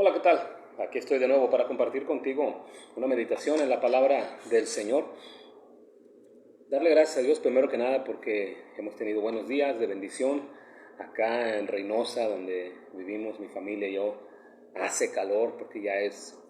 Hola, ¿qué tal? Aquí estoy de nuevo para compartir contigo una meditación en la palabra del Señor. Darle gracias a Dios primero que nada porque hemos tenido buenos días de bendición acá en Reynosa, donde vivimos mi familia y yo. Hace calor porque ya es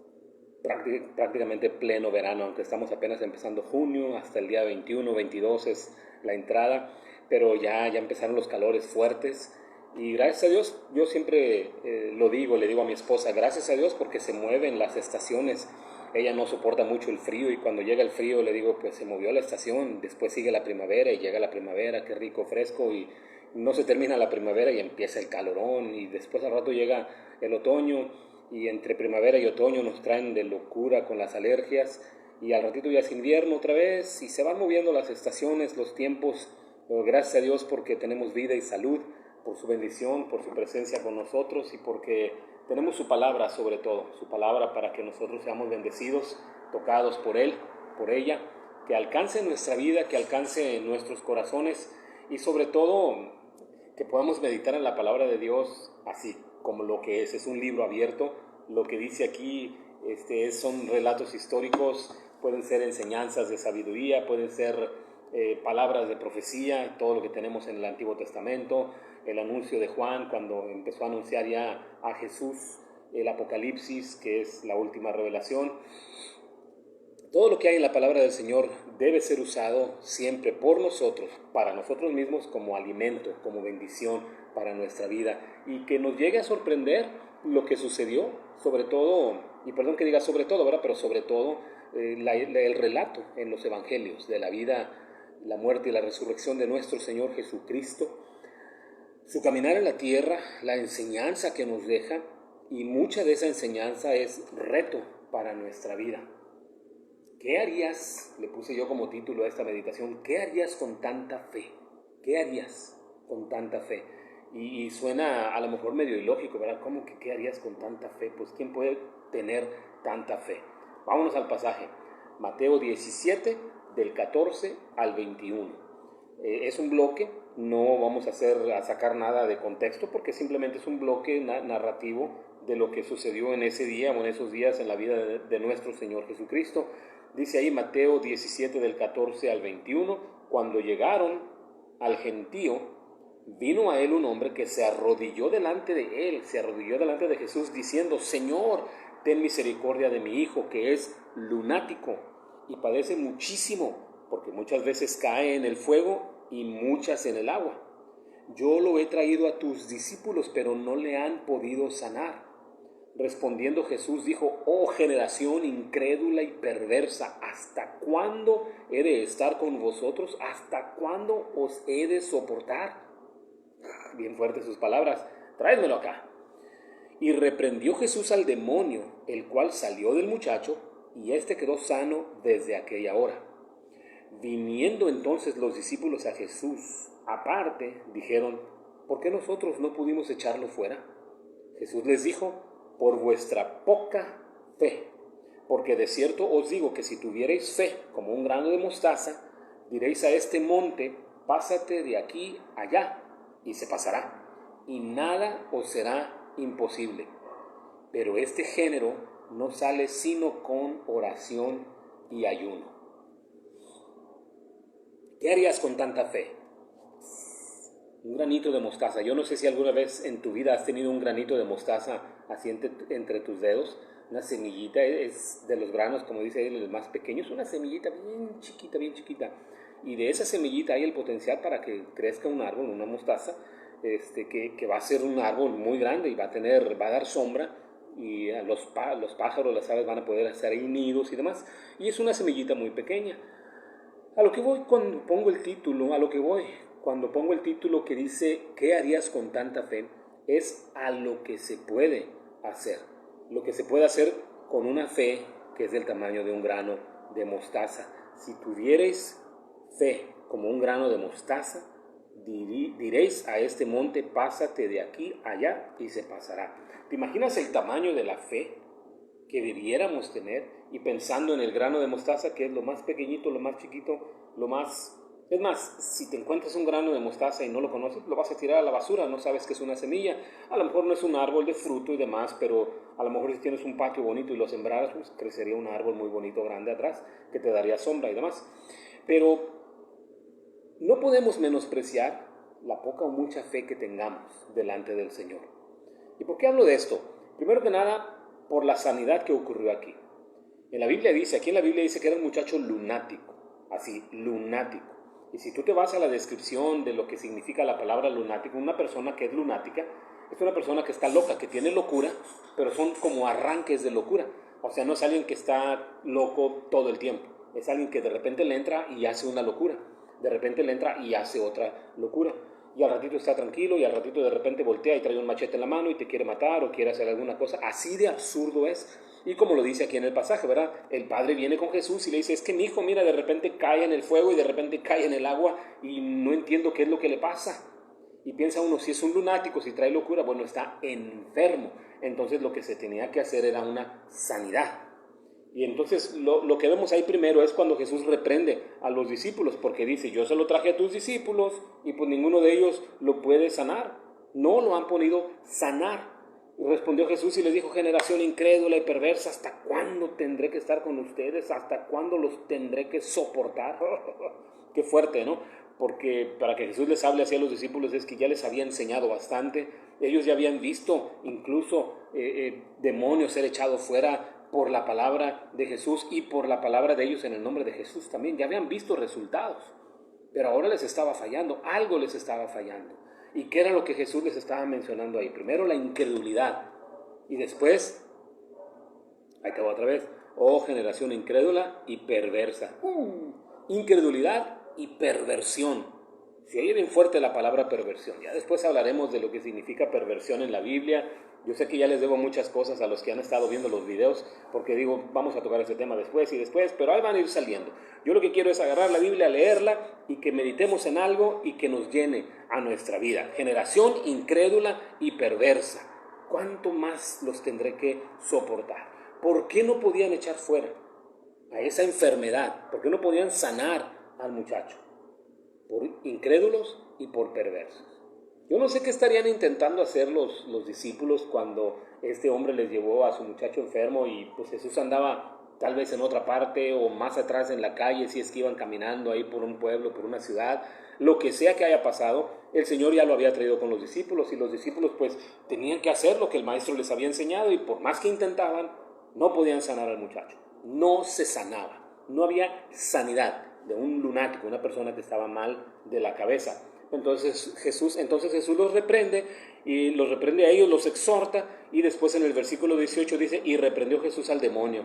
prácticamente pleno verano, aunque estamos apenas empezando junio, hasta el día 21, 22 es la entrada, pero ya empezaron los calores fuertes. Y gracias a Dios, yo siempre le digo a mi esposa, gracias a Dios porque se mueven las estaciones. Ella no soporta mucho el frío y cuando llega el frío le digo, pues se movió la estación, después sigue la primavera y llega la primavera, qué rico, fresco, y no se termina la primavera y empieza el calorón, y después al rato llega el otoño, y entre primavera y otoño nos traen de locura con las alergias, y al ratito ya es invierno otra vez, y se van moviendo las estaciones, los tiempos. Pero gracias a Dios porque tenemos vida y salud, por su bendición, por su presencia con nosotros y porque tenemos su palabra sobre todo, su palabra para que nosotros seamos bendecidos, tocados por Él, por ella, que alcance nuestra vida, que alcance nuestros corazones y sobre todo que podamos meditar en la palabra de Dios así como lo que es un libro abierto. Lo que dice aquí son relatos históricos, pueden ser enseñanzas de sabiduría, pueden ser palabras de profecía, todo lo que tenemos en el Antiguo Testamento, el anuncio de Juan cuando empezó a anunciar ya a Jesús, el Apocalipsis, que es la última revelación. Todo lo que hay en la palabra del Señor debe ser usado siempre por nosotros, para nosotros mismos, como alimento, como bendición para nuestra vida, y que nos llegue a sorprender lo que sucedió, sobre todo, y perdón que diga sobre todo, ¿verdad? Pero sobre todo el relato en los evangelios de la vida, la muerte y la resurrección de nuestro Señor Jesucristo, su caminar en la tierra, la enseñanza que nos deja, y mucha de esa enseñanza es reto para nuestra vida. ¿Qué harías? Le puse yo como título a esta meditación, ¿qué harías con tanta fe? ¿Qué harías con tanta fe? Y suena a lo mejor medio ilógico, ¿verdad? ¿Cómo que qué harías con tanta fe? Pues ¿quién puede tener tanta fe? Vámonos al pasaje. Mateo 17, del 14 al 21. Es un bloque, no vamos a sacar nada de contexto porque simplemente es un bloque narrativo de lo que sucedió en ese día o en esos días en la vida de nuestro Señor Jesucristo. Dice ahí Mateo 17 del 14 al 21, cuando llegaron al gentío, vino a él un hombre que se arrodilló delante de Jesús diciendo, Señor, ten misericordia de mi hijo que es lunático y padece muchísimo, porque muchas veces cae en el fuego y muchas en el agua. Yo lo he traído a tus discípulos, pero no le han podido sanar. Respondiendo Jesús dijo, oh generación incrédula y perversa, ¿hasta cuándo he de estar con vosotros? ¿Hasta cuándo os he de soportar? Bien fuertes sus palabras, tráedmelo acá. Y reprendió Jesús al demonio, el cual salió del muchacho, y éste quedó sano desde aquella hora. Viniendo entonces los discípulos a Jesús, aparte, dijeron, ¿por qué nosotros no pudimos echarlo fuera? Jesús les dijo, por vuestra poca fe, porque de cierto os digo que si tuvierais fe como un grano de mostaza, diréis a este monte, pásate de aquí allá, y se pasará, y nada os será imposible. Pero este género no sale sino con oración y ayuno. ¿Qué harías con tanta fe? Un granito de mostaza. Yo no sé si alguna vez en tu vida has tenido un granito de mostaza así entre tus dedos. Una semillita, es de los granos, como dice él, el más pequeño. Es una semillita bien chiquita, bien chiquita. Y de esa semillita hay el potencial para que crezca un árbol, una mostaza, que va a ser un árbol muy grande y va a dar sombra. Y los pájaros, las aves van a poder hacer ahí nidos y demás. Y es una semillita muy pequeña. A lo que voy cuando pongo el título, que dice, ¿qué harías con tanta fe? Es a lo que se puede hacer. Lo que se puede hacer con una fe que es del tamaño de un grano de mostaza. Si tuvierais fe como un grano de mostaza, diréis a este monte, pásate de aquí allá y se pasará. ¿Te imaginas el tamaño de la fe que debiéramos tener? Y pensando en el grano de mostaza, que es lo más pequeñito, lo más chiquito, lo más Es más, si te encuentras un grano de mostaza y no lo conoces, lo vas a tirar a la basura, no sabes que es una semilla. A lo mejor no es un árbol de fruto y demás, pero a lo mejor si tienes un patio bonito y lo sembraras, pues crecería un árbol muy bonito, grande atrás, que te daría sombra y demás. Pero no podemos menospreciar la poca o mucha fe que tengamos delante del Señor. ¿Y por qué hablo de esto? Primero que nada, por la sanidad que ocurrió aquí. En la Biblia dice, aquí en la Biblia dice que era un muchacho lunático, así, lunático. Y si tú te vas a la descripción de lo que significa la palabra lunático, una persona que es lunática es una persona que está loca, que tiene locura, pero son como arranques de locura. O sea, no es alguien que está loco todo el tiempo, es alguien que de repente le entra y hace una locura, de repente le entra y hace otra locura. Y al ratito está tranquilo y al ratito de repente voltea y trae un machete en la mano y te quiere matar o quiere hacer alguna cosa. Así de absurdo es. Y como lo dice aquí en el pasaje, ¿verdad? El padre viene con Jesús y le dice, es que mi hijo, mira, de repente cae en el fuego y de repente cae en el agua y no entiendo qué es lo que le pasa. Y piensa uno, si es un lunático, si trae locura, bueno, está enfermo. Entonces lo que se tenía que hacer era una sanidad. Y entonces lo que vemos ahí primero es cuando Jesús reprende a los discípulos, porque dice, yo se lo traje a tus discípulos y pues ninguno de ellos lo puede sanar. No lo han podido sanar. Y respondió Jesús y les dijo, generación incrédula y perversa, ¿hasta cuándo tendré que estar con ustedes? ¿Hasta cuándo los tendré que soportar? Qué fuerte, ¿no? Porque para que Jesús les hable así a los discípulos es que ya les había enseñado bastante. Ellos ya habían visto incluso demonios ser echados fuera por la palabra de Jesús y por la palabra de ellos en el nombre de Jesús también. Ya habían visto resultados, pero ahora les estaba fallando, algo les estaba fallando. ¿Y qué era lo que Jesús les estaba mencionando ahí? Primero la incredulidad y después, ahí te va otra vez, oh generación incrédula y perversa. Incredulidad y perversión. Si ahí es bien fuerte la palabra perversión. Ya después hablaremos de lo que significa perversión en la Biblia. Yo sé que ya les debo muchas cosas a los que han estado viendo los videos, porque digo, vamos a tocar ese tema después y después, pero ahí van a ir saliendo. Yo lo que quiero es agarrar la Biblia, leerla y que meditemos en algo y que nos llene a nuestra vida. Generación incrédula y perversa. ¿Cuánto más los tendré que soportar? ¿Por qué no podían echar fuera a esa enfermedad? ¿Por qué no podían sanar al muchacho? Por incrédulos y por perversos. Yo no sé qué estarían intentando hacer los discípulos cuando este hombre les llevó a su muchacho enfermo y pues Jesús andaba tal vez en otra parte o más atrás en la calle, si es que iban caminando ahí por un pueblo, por una ciudad, lo que sea que haya pasado, el Señor ya lo había traído con los discípulos y los discípulos pues tenían que hacer lo que el maestro les había enseñado y por más que intentaban, no podían sanar al muchacho, no se sanaba, no había sanidad de un lunático, una persona que estaba mal de la cabeza. Entonces Jesús los reprende y los reprende a ellos, los exhorta y después en el versículo 18 dice, y reprendió Jesús al demonio.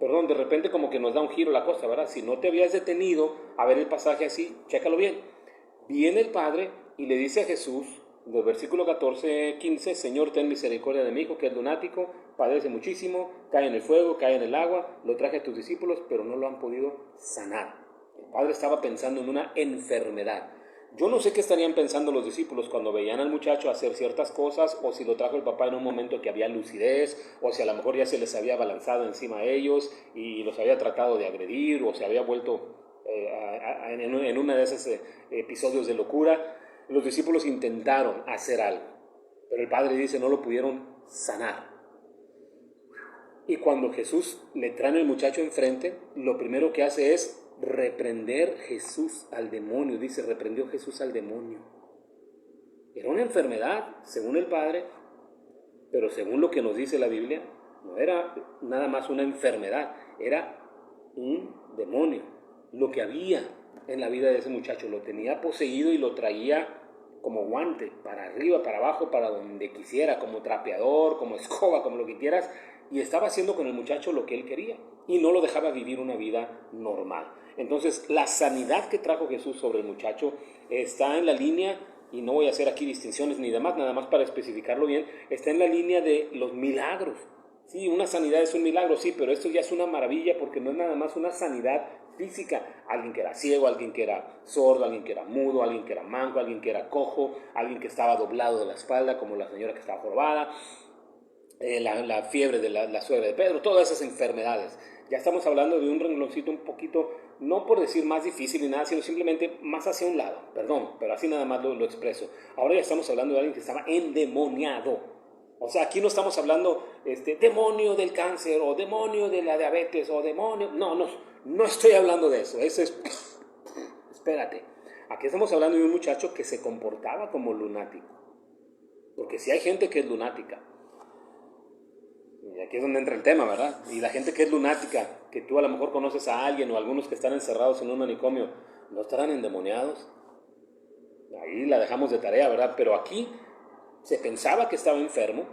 Perdón, de repente como que nos da un giro la cosa, ¿verdad? Si no te habías detenido a ver el pasaje así, chécalo bien. Viene el Padre y le dice a Jesús, del versículo 14-15, Señor, ten misericordia de mi hijo, que es lunático, padece muchísimo, cae en el fuego, cae en el agua, lo traje a tus discípulos, pero no lo han podido sanar. El Padre estaba pensando en una enfermedad. Yo no sé qué estarían pensando los discípulos cuando veían al muchacho hacer ciertas cosas, o si lo trajo el papá en un momento que había lucidez, o si a lo mejor ya se les había abalanzado encima a ellos y los había tratado de agredir, o se había vuelto en uno de esos episodios de locura. Los discípulos intentaron hacer algo, pero el Padre dice no lo pudieron sanar. Y cuando Jesús le trae al muchacho enfrente, lo primero que hace es reprender Jesús al demonio. Dice, reprendió Jesús al demonio. Era una enfermedad, según el Padre, pero según lo que nos dice la Biblia, no era nada más una enfermedad, era un demonio. Lo que había en la vida de ese muchacho, lo tenía poseído y lo traía como guante, para arriba, para abajo, para donde quisiera, como trapeador, como escoba, como lo que quieras, y estaba haciendo con el muchacho lo que él quería, y no lo dejaba vivir una vida normal. Entonces, la sanidad que trajo Jesús sobre el muchacho está en la línea, y no voy a hacer aquí distinciones ni demás, nada más para especificarlo bien, está en la línea de los milagros. Sí, una sanidad es un milagro, sí, pero esto ya es una maravilla porque no es nada más una sanidad física. Alguien que era ciego, alguien que era sordo, alguien que era mudo, alguien que era manco, alguien que era cojo, alguien que estaba doblado de la espalda, como la señora que estaba jorobada, la fiebre de la suegra de Pedro, todas esas enfermedades. Ya estamos hablando de un rengloncito un poquito no por decir más difícil ni nada, sino simplemente más hacia un lado, perdón, pero así nada más lo expreso. Ahora ya estamos hablando de alguien que estaba endemoniado. O sea, aquí no estamos hablando demonio del cáncer o demonio de la diabetes o demonio, no estoy hablando de eso, eso es, espérate, aquí estamos hablando de un muchacho que se comportaba como lunático, porque si hay gente que es lunática, y aquí es donde entra el tema, ¿verdad? Y la gente que es lunática, que tú a lo mejor conoces a alguien o algunos que están encerrados en un manicomio, ¿no estarán endemoniados? Ahí la dejamos de tarea, ¿verdad? Pero aquí se pensaba que estaba enfermo.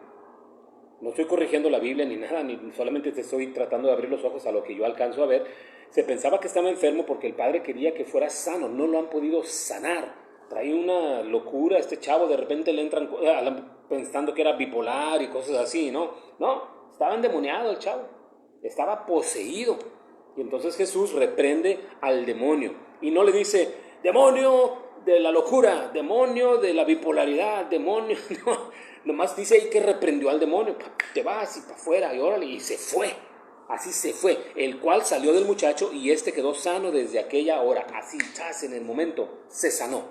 No estoy corrigiendo la Biblia ni nada, ni solamente te estoy tratando de abrir los ojos a lo que yo alcanzo a ver. Se pensaba que estaba enfermo porque el padre quería que fuera sano, no lo han podido sanar. Trae una locura este chavo, de repente le entran pensando que era bipolar y cosas así, ¿no? No, estaba endemoniado el chavo, estaba poseído. Y entonces Jesús reprende al demonio y no le dice, demonio de la locura, demonio de la bipolaridad, demonio, no, nomás dice ahí que reprendió al demonio, te vas y para afuera y órale, y se fue, así se fue, el cual salió del muchacho y quedó sano desde aquella hora, así, en el momento, se sanó.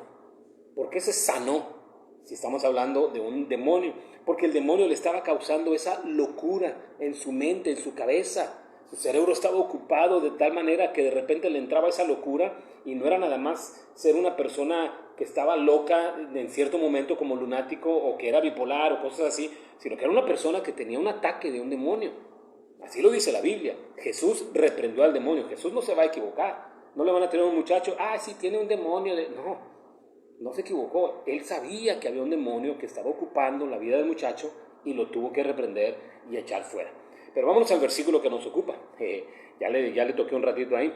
¿Por qué se sanó? Si estamos hablando de un demonio, porque el demonio le estaba causando esa locura en su mente, en su cabeza. Su cerebro estaba ocupado de tal manera que de repente le entraba esa locura y no era nada más ser una persona que estaba loca en cierto momento como lunático o que era bipolar o cosas así, sino que era una persona que tenía un ataque de un demonio. Así lo dice la Biblia. Jesús reprendió al demonio. Jesús no se va a equivocar. No le van a tener a un muchacho, sí, tiene un demonio. No se equivocó. Él sabía que había un demonio que estaba ocupando la vida del muchacho y lo tuvo que reprender y echar fuera. Pero vámonos al versículo que nos ocupa. Ya le toqué un ratito ahí.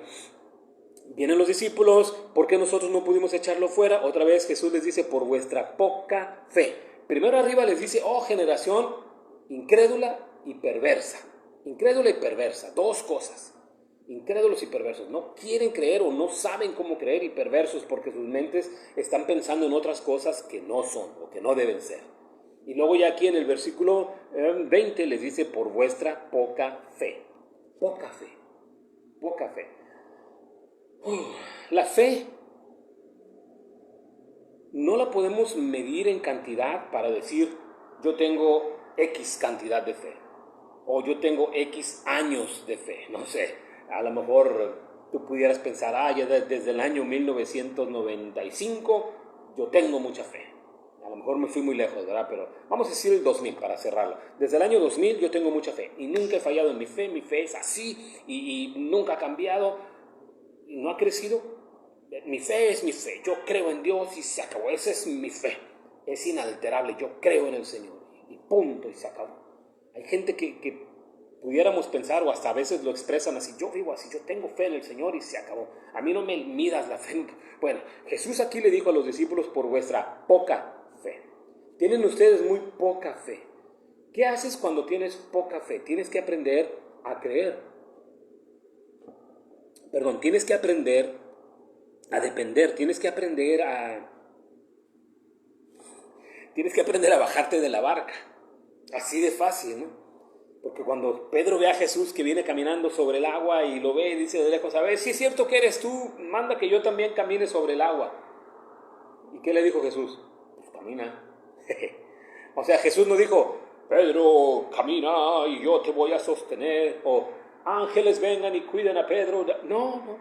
Vienen los discípulos, ¿por qué nosotros no pudimos echarlo fuera? Otra vez Jesús les dice, por vuestra poca fe. Primero arriba les dice, generación incrédula y perversa. Incrédula y perversa, dos cosas. Incrédulos y perversos, no quieren creer o no saben cómo creer, y perversos porque sus mentes están pensando en otras cosas que no son o que no deben ser. Y luego ya aquí en el versículo 20 les dice, por vuestra poca fe. Poca fe, poca fe. La fe no la podemos medir en cantidad para decir, yo tengo X cantidad de fe, o yo tengo X años de fe, no sé. A lo mejor tú pudieras pensar, ya desde el año 1995 yo tengo mucha fe. A lo mejor me fui muy lejos, ¿verdad? Pero vamos a decir el 2000 para cerrarlo. Desde el año 2000 yo tengo mucha fe y nunca he fallado en mi fe es así y nunca ha cambiado y no ha crecido. Mi fe es mi fe, yo creo en Dios y se acabó, esa es mi fe. Es inalterable, yo creo en el Señor y punto y se acabó. Hay gente que pudiéramos pensar, o hasta a veces lo expresan así, yo vivo así, yo tengo fe en el Señor y se acabó. A mí no me midas la fe. Bueno, Jesús aquí le dijo a los discípulos, por vuestra poca fe. Tienen ustedes muy poca fe. ¿Qué haces cuando tienes poca fe? Tienes que aprender a creer. Tienes que aprender a depender, tienes que aprender a bajarte de la barca. Así de fácil, ¿no? Porque cuando Pedro ve a Jesús que viene caminando sobre el agua y lo ve y dice de lejos, a ver, si es cierto que eres tú, manda que yo también camine sobre el agua. ¿Y qué le dijo Jesús? Pues camina. O sea, Jesús no dijo, Pedro, camina y yo te voy a sostener, o ángeles vengan y cuiden a Pedro. No.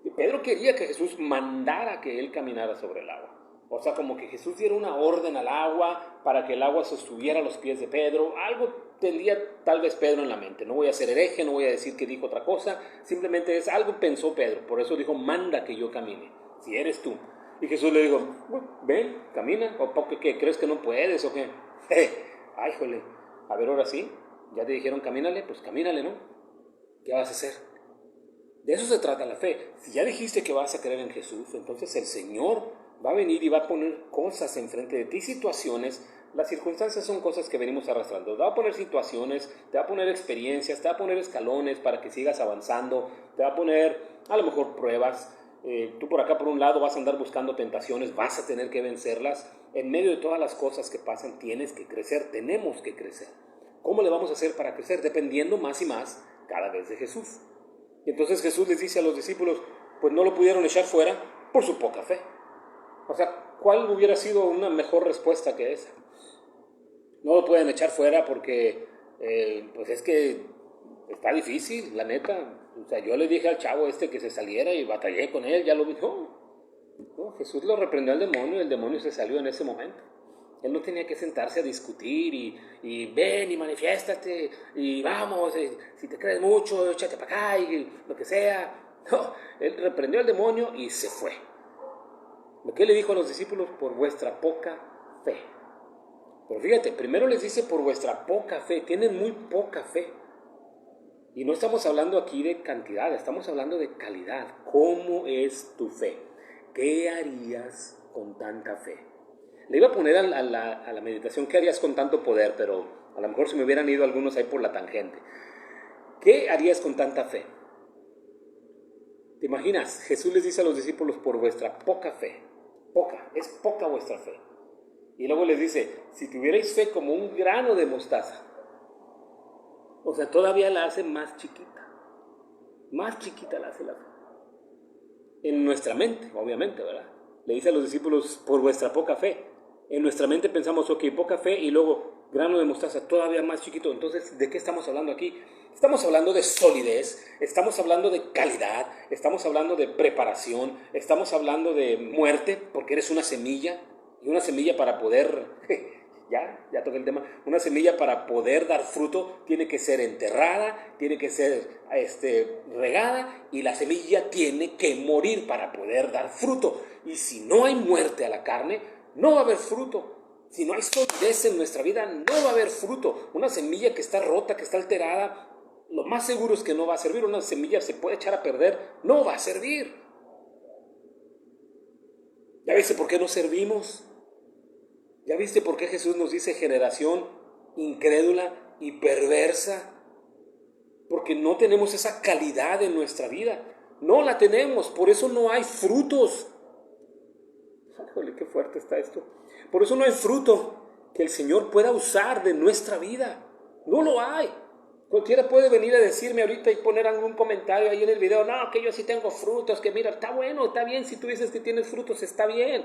Y Pedro quería que Jesús mandara que él caminara sobre el agua. O sea, como que Jesús diera una orden al agua para que el agua sostuviera los pies de Pedro. Algo tendría tal vez Pedro en la mente. No voy a ser hereje, no voy a decir que dijo otra cosa. Simplemente algo pensó Pedro. Por eso dijo, manda que yo camine, si eres tú. Y Jesús le dijo, ven, camina. ¿O qué? ¿Crees que no puedes o qué? Ay, jole. A ver, ahora sí. Ya te dijeron camínale, pues camínale, ¿no? ¿Qué vas a hacer? De eso se trata la fe. Si ya dijiste que vas a creer en Jesús, entonces el Señor va a venir y va a poner cosas enfrente de ti, situaciones. Las circunstancias son cosas que venimos arrastrando. Te va a poner situaciones, te va a poner experiencias, te va a poner escalones para que sigas avanzando, te va a poner a lo mejor pruebas. Tú por acá por un lado vas a andar buscando tentaciones, vas a tener que vencerlas. En medio de todas las cosas que pasan tienes que crecer, tenemos que crecer. ¿Cómo le vamos a hacer para crecer? Dependiendo más y más cada vez de Jesús. Y entonces Jesús les dice a los discípulos, pues no lo pudieron echar fuera por su poca fe. O sea, ¿cuál hubiera sido una mejor respuesta que esa? No lo pueden echar fuera porque, pues es que está difícil, la neta. O sea, yo le dije al chavo que se saliera y batallé con él, ya lo vi. No, Jesús lo reprendió al demonio y el demonio se salió en ese momento. Él no tenía que sentarse a discutir y ven y manifiéstate y vamos, si te crees mucho, échate para acá y lo que sea. No, él reprendió al demonio y se fue. ¿Qué le dijo a los discípulos? Por vuestra poca fe. Pero fíjate, primero les dice por vuestra poca fe, tienen muy poca fe. Y no estamos hablando aquí de cantidad, estamos hablando de calidad. ¿Cómo es tu fe? ¿Qué harías con tanta fe? Le iba a poner a la meditación, ¿qué harías con tanto poder? Pero a lo mejor se me hubieran ido algunos ahí por la tangente. ¿Qué harías con tanta fe? ¿Te imaginas? Jesús les dice a los discípulos por vuestra poca fe. Poca, es poca vuestra fe. Y luego les dice, si tuvierais fe como un grano de mostaza, o sea, todavía la hace más chiquita. Más chiquita la hace la fe. En nuestra mente, obviamente, ¿verdad? Le dice a los discípulos, por vuestra poca fe. En nuestra mente pensamos, ok, poca fe y luego grano de mostaza, todavía más chiquito. Entonces, ¿de qué estamos hablando aquí? Estamos hablando de solidez, estamos hablando de calidad, estamos hablando de preparación, estamos hablando de muerte, porque eres una semilla. Y una semilla para poder, ya toqué el tema, una semilla para poder dar fruto tiene que ser enterrada, tiene que ser regada y la semilla tiene que morir para poder dar fruto. Y si no hay muerte a la carne, no va a haber fruto. Si no hay solidez en nuestra vida, no va a haber fruto. Una semilla que está rota, que está alterada, lo más seguro es que no va a servir. Una semilla se puede echar a perder, no va a servir. ¿Ya viste por qué no servimos? ¿Ya viste por qué Jesús nos dice generación incrédula y perversa? Porque no tenemos esa calidad en nuestra vida. No la tenemos, por eso no hay frutos. Híjole, qué fuerte está esto. Por eso no hay fruto que el Señor pueda usar de nuestra vida. No lo hay. Cualquiera puede venir a decirme ahorita y poner algún comentario ahí en el video. No, que yo sí tengo frutos, que mira, está bueno, está bien. Si tú dices que tienes frutos, está bien.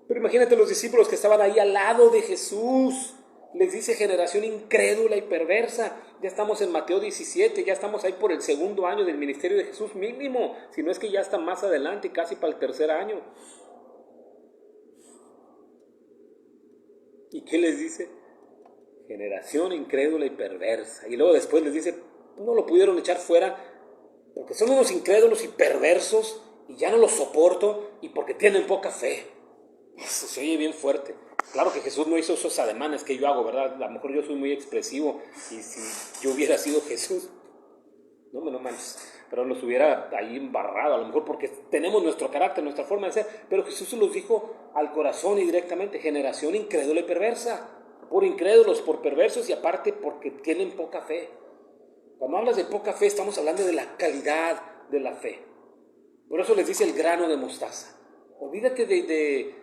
Pero imagínate los discípulos que estaban ahí al lado de Jesús. Les dice generación incrédula y perversa. Ya estamos en Mateo 17, ya estamos ahí por el segundo año del ministerio de Jesús mínimo. Si no es que ya está más adelante, casi para el tercer año. ¿Y qué les dice? Generación incrédula y perversa. Y luego después les dice, no lo pudieron echar fuera porque son unos incrédulos y perversos y ya no los soporto y porque tienen poca fe. Eso se oye bien fuerte. Claro que Jesús no hizo esos ademanes que yo hago, ¿verdad? A lo mejor yo soy muy expresivo y si yo hubiera sido Jesús, no manches, pero los hubiera ahí embarrado, a lo mejor porque tenemos nuestro carácter, nuestra forma de ser, pero Jesús se los dijo al corazón y directamente, generación incrédula y perversa, por incrédulos, por perversos y aparte porque tienen poca fe. Cuando hablas de poca fe estamos hablando de la calidad de la fe. Por eso les dice el grano de mostaza. Olvídate de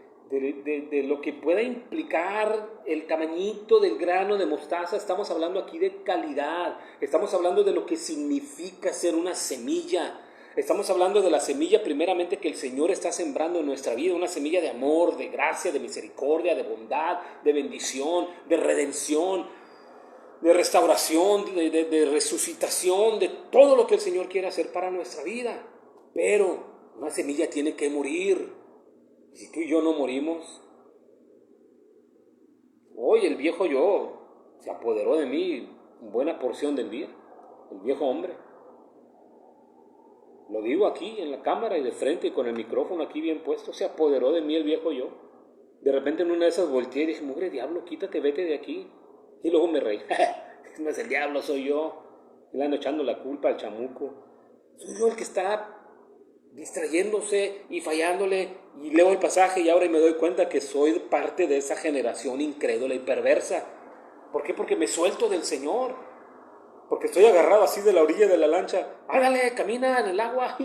lo que pueda implicar el tamañito del grano de mostaza. Estamos hablando aquí de calidad, estamos hablando de lo que significa ser una semilla, estamos hablando de la semilla primeramente que el Señor está sembrando en nuestra vida, una semilla de amor, de gracia, de misericordia, de bondad, de bendición, de redención, de restauración, de resucitación, de todo lo que el Señor quiere hacer para nuestra vida. Pero una semilla tiene que morir. Si tú y yo no morimos, hoy el viejo yo se apoderó de mí buena porción del día, el viejo hombre. Lo digo aquí en la cámara y de frente y con el micrófono aquí bien puesto, se apoderó de mí el viejo yo. De repente en una de esas volteé y dije, mugre diablo, quítate, vete de aquí. Y luego me reí, no es el diablo, soy yo. Y le ando echando la culpa al chamuco. Soy yo el que está distrayéndose y fallándole, y leo el pasaje y ahora me doy cuenta que soy parte de esa generación incrédula y perversa. ¿Por qué? Porque me suelto del Señor, porque estoy agarrado así de la orilla de la lancha. Ándale, camina en el agua.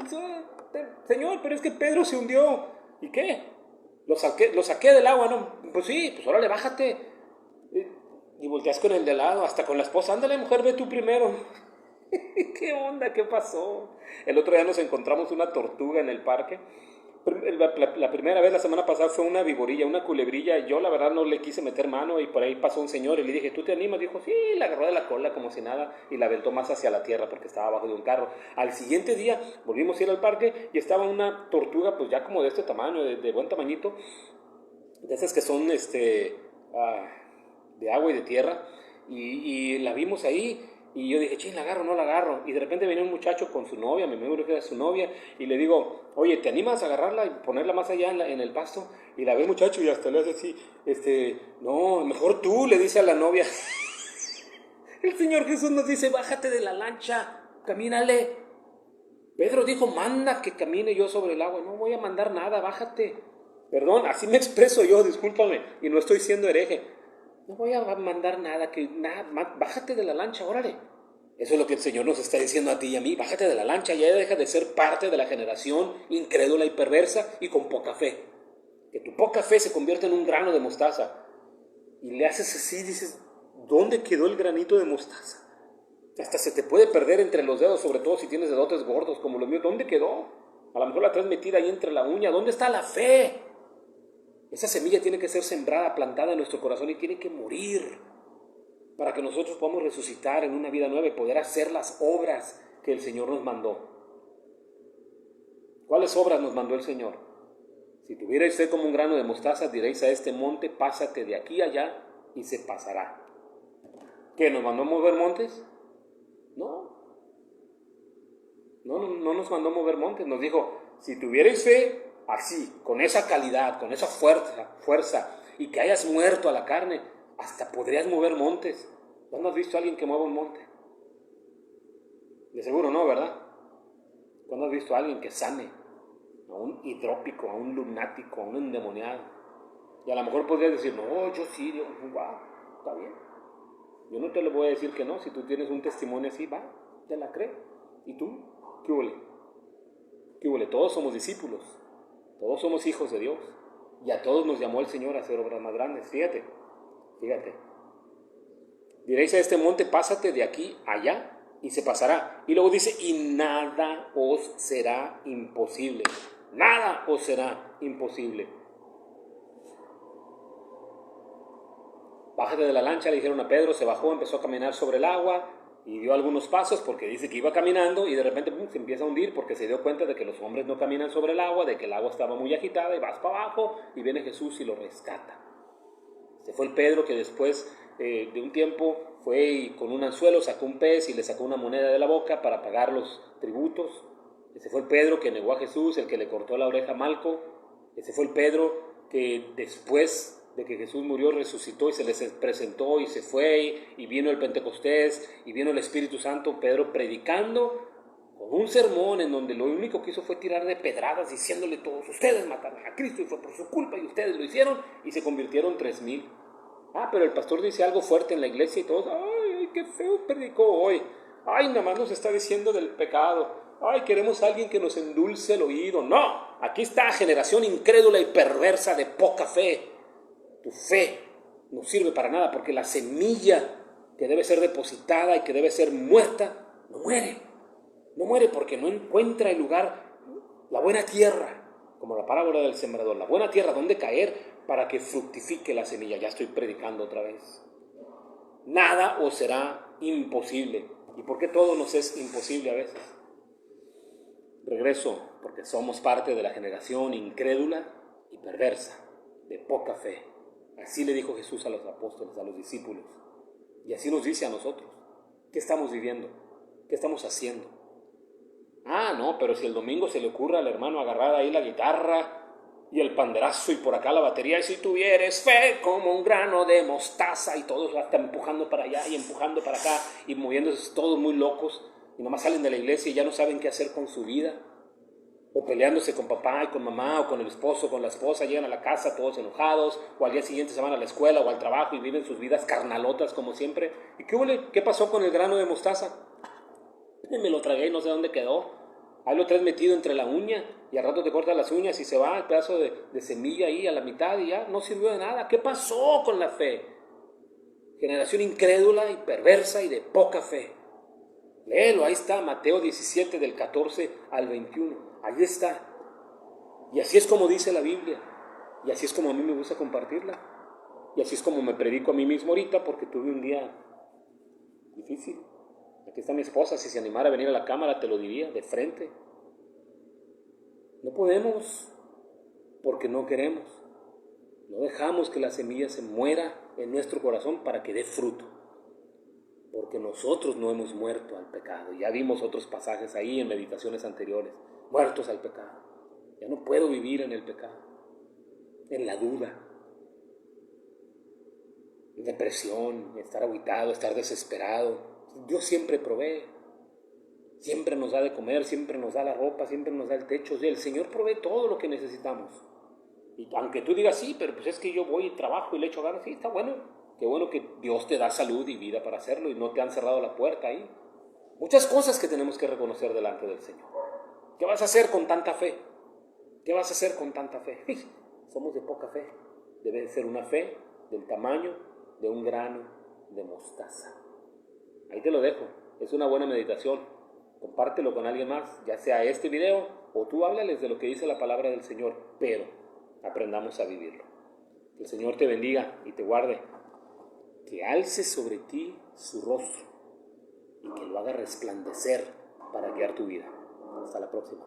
Señor, pero es que Pedro se hundió. ¿Y qué? Lo saqué del agua, ¿no? Pues sí, pues órale, bájate. Y volteas con el de lado, hasta con la esposa. Ándale, mujer, ve tú primero. ¿Qué onda? ¿Qué pasó? El otro día nos encontramos una tortuga en el parque. La primera vez, la semana pasada, fue una viborilla, una culebrilla. Yo la verdad no le quise meter mano y por ahí pasó un señor y le dije, ¿tú te animas? Dijo, sí, la agarró de la cola como si nada y la aventó más hacia la tierra porque estaba abajo de un carro. Al siguiente día volvimos a ir al parque y estaba una tortuga pues ya como de este tamaño, de buen tamañito, de esas que son ah, de agua y de tierra, y la vimos ahí, y yo dije, ching, ¿la agarro o no la agarro? Y de repente venía un muchacho con su novia, me acuerdo que era su novia, y le digo, oye, ¿te animas a agarrarla y ponerla más allá en el pasto? Y la ve el muchacho y hasta le hace así, no, mejor tú, le dice a la novia. El Señor Jesús nos dice, bájate de la lancha, camínale. Pedro dijo, manda que camine yo sobre el agua. No voy a mandar nada, bájate. Perdón, así me expreso yo, discúlpame, y no estoy siendo hereje. No voy a mandar nada, bájate de la lancha, órale. Eso es lo que el Señor nos está diciendo a ti y a mí. Bájate de la lancha, ya deja de ser parte de la generación incrédula y perversa y con poca fe. Que tu poca fe se convierta en un grano de mostaza. Y le haces así, dices, ¿dónde quedó el granito de mostaza? Hasta se te puede perder entre los dedos, sobre todo si tienes dedotes gordos como los míos. ¿Dónde quedó? A lo mejor la traes metida ahí entre la uña. ¿Dónde está la fe? Esa semilla tiene que ser sembrada, plantada en nuestro corazón y tiene que morir para que nosotros podamos resucitar en una vida nueva y poder hacer las obras que el Señor nos mandó. ¿Cuáles obras nos mandó el Señor? Si tuvierais fe como un grano de mostaza, diréis a este monte, pásate de aquí a allá y se pasará. ¿Qué, nos mandó mover montes? No nos mandó mover montes, nos dijo, si tuvierais fe así, con esa calidad, con esa fuerza, y que hayas muerto a la carne, hasta podrías mover montes. ¿Cuándo has visto a alguien que mueva un monte? De seguro no, ¿verdad? ¿Cuándo has visto a alguien que sane? A un hidrópico, a un lunático, a un endemoniado. Y a lo mejor podrías decir, no, yo sí, Dios, va, está bien. Yo no te lo voy a decir que no, si tú tienes un testimonio así, va, te la creo. ¿Y tú? ¿Qué huele? ¿Qué huele? Todos somos discípulos, todos somos hijos de Dios, y a todos nos llamó el Señor a hacer obras más grandes. Fíjate. Diréis a este monte, pásate de aquí allá, y se pasará. Y luego dice, y nada os será imposible. Nada os será imposible. Bájate de la lancha, le dijeron a Pedro, se bajó, empezó a caminar sobre el agua y dio algunos pasos porque dice que iba caminando y de repente se empieza a hundir porque se dio cuenta de que los hombres no caminan sobre el agua, de que el agua estaba muy agitada y vas para abajo y viene Jesús y lo rescata. Se fue el Pedro que después de un tiempo fue y con un anzuelo sacó un pez y le sacó una moneda de la boca para pagar los tributos. Ese fue el Pedro que negó a Jesús, el que le cortó la oreja a Malco. Ese fue el Pedro que después de que Jesús murió, resucitó y se les presentó y se fue y vino el Pentecostés y vino el Espíritu Santo, Pedro predicando con un sermón en donde lo único que hizo fue tirar de pedradas diciéndole todos, ustedes mataron a Cristo y fue por su culpa y ustedes lo hicieron y se convirtieron 3,000. Pero el pastor dice algo fuerte en la iglesia y todos, ay, qué feo predicó hoy, ay, nada más nos está diciendo del pecado, ay, queremos a alguien que nos endulce el oído. No, aquí está generación incrédula y perversa de poca fe. Tu fe no sirve para nada porque la semilla que debe ser depositada y que debe ser muerta, no muere. No muere porque no encuentra el lugar, la buena tierra, como la parábola del sembrador, la buena tierra donde caer para que fructifique la semilla. Ya estoy predicando otra vez. Nada os será imposible. ¿Y por qué todo nos es imposible a veces? Regreso, porque somos parte de la generación incrédula y perversa, de poca fe. Así le dijo Jesús a los apóstoles, a los discípulos. Y así nos dice a nosotros. ¿Qué estamos viviendo? ¿Qué estamos haciendo? No, pero si el domingo se le ocurre al hermano agarrar ahí la guitarra y el panderazo y por acá la batería, y si tuvieres fe como un grano de mostaza, y todos hasta empujando para allá y empujando para acá y moviéndose todos muy locos y nomás salen de la iglesia y ya no saben qué hacer con su vida, o peleándose con papá y con mamá o con el esposo, con la esposa, llegan a la casa todos enojados, o al día siguiente se van a la escuela o al trabajo y viven sus vidas carnalotas como siempre. ¿Y qué pasó con el grano de mostaza? Me lo tragué y no sé dónde quedó. Ahí lo traes metido entre la uña y al rato te cortas las uñas y se va el pedazo de semilla ahí a la mitad y ya no sirvió de nada. ¿Qué pasó con la fe? Generación incrédula y perversa y de poca fe. Léelo, ahí está, Mateo 17 del 14 al 21. Ahí está. Y así es como dice la Biblia. Y así es como a mí me gusta compartirla. Y así es como me predico a mí mismo ahorita, porque tuve un día difícil. Aquí está mi esposa, si se animara a venir a la cámara te lo diría de frente. No podemos porque no queremos. No dejamos que la semilla se muera en nuestro corazón para que dé fruto. Porque nosotros no hemos muerto al pecado. Ya vimos otros pasajes ahí en meditaciones anteriores. Muertos al pecado. Ya no puedo vivir en el pecado, en la duda, en depresión, en estar agüitado, estar desesperado. Dios siempre provee. Siempre nos da de comer, siempre nos da la ropa, siempre nos da el techo. El Señor provee todo lo que necesitamos. Y aunque tú digas, sí, pero pues es que yo voy y trabajo y le echo ganas, sí, está bueno. Qué bueno que Dios te da salud y vida para hacerlo y no te han cerrado la puerta ahí. Muchas cosas que tenemos que reconocer delante del Señor. ¿Qué vas a hacer con tanta fe? ¿Qué vas a hacer con tanta fe? Somos de poca fe. Debe ser una fe del tamaño de un grano de mostaza. Ahí te lo dejo. Es una buena meditación. Compártelo con alguien más, ya sea este video o tú háblales de lo que dice la palabra del Señor, pero aprendamos a vivirlo. Que el Señor te bendiga y te guarde. Que alce sobre ti su rostro y que lo haga resplandecer para guiar tu vida. Hasta la próxima.